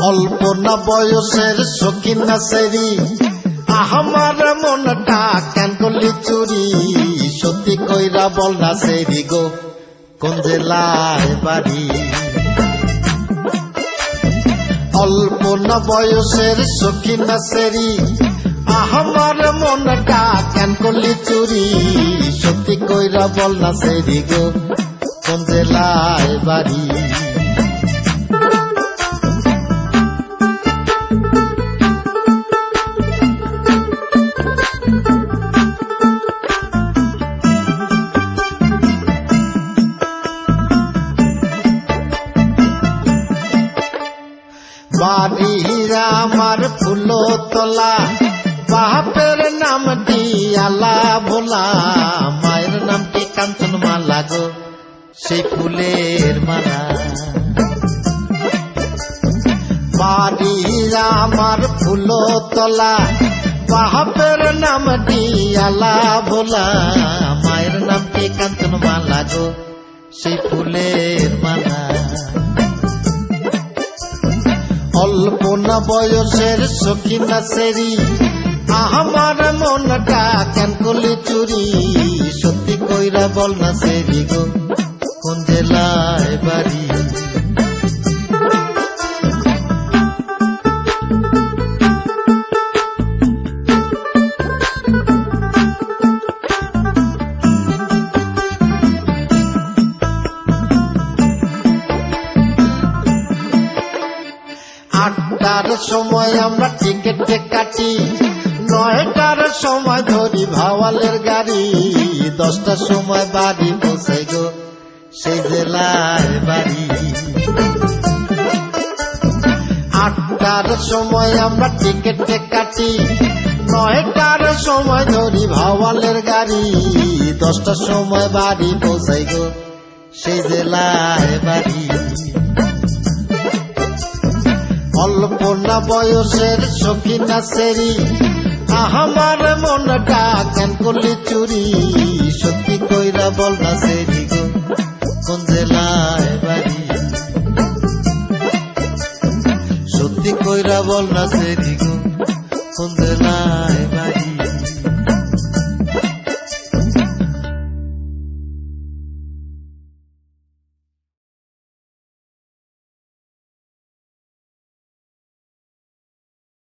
অল্প না বয়সের শৌখিন না সেরি, আমার মনটা কেন করলি চুরি, সত্যি কইরা বল না সেরি গো কোন জেলায় বাড়ি। অল্প না বয়সের শৌখিন না সেরি, আমার মনটা কেন করলি চুরি, সত্যি কইরা বল না সেরি গো কোন জেলায় বাড়ি। বাড়ি আমার ফুলতলা, বাপের নামটি আলা ভোলা, মায়ের নামটি কাঞ্চন মালা গো সেই ফুলের মালা। বাড়ি আমার ফুলতলা, বাপের নামটি আলা ভোলা, মায়ের নামটি কাঞ্চন মালা গো সেই ফুলের মালা। অল্প না বয়সের শৌখিন না সেরি, আমার মনটা কেন করলি চুরি, সত্যি কইরা বল না সেরি গো কোন জেলায় বাড়ি। আটটার সময় আমরা টিকেটে কাটি, 9টার সময় ধরি ভাওয়ালের গাড়ি, 10টার সময় বাড়ি পৌঁছাই গো সেই জেলায় বাড়ি। 8টার সময় আমরা টিকেটে কাটি, 9টার সময় ধরি ভাওয়ালের গাড়ি, 10টার সময় বাড়ি পৌঁছাই গো সেই জেলায় বাড়ি। অল্প না বয়সের শৌখিন না সেরি, আমার মনটা কেন করলি চুরি, সত্যি কইরা বল না সেরি গো কোন জেলায় বাড়ি। সত্যি কইরা বল না সেরি গো কোন জেলায় বাড়ি।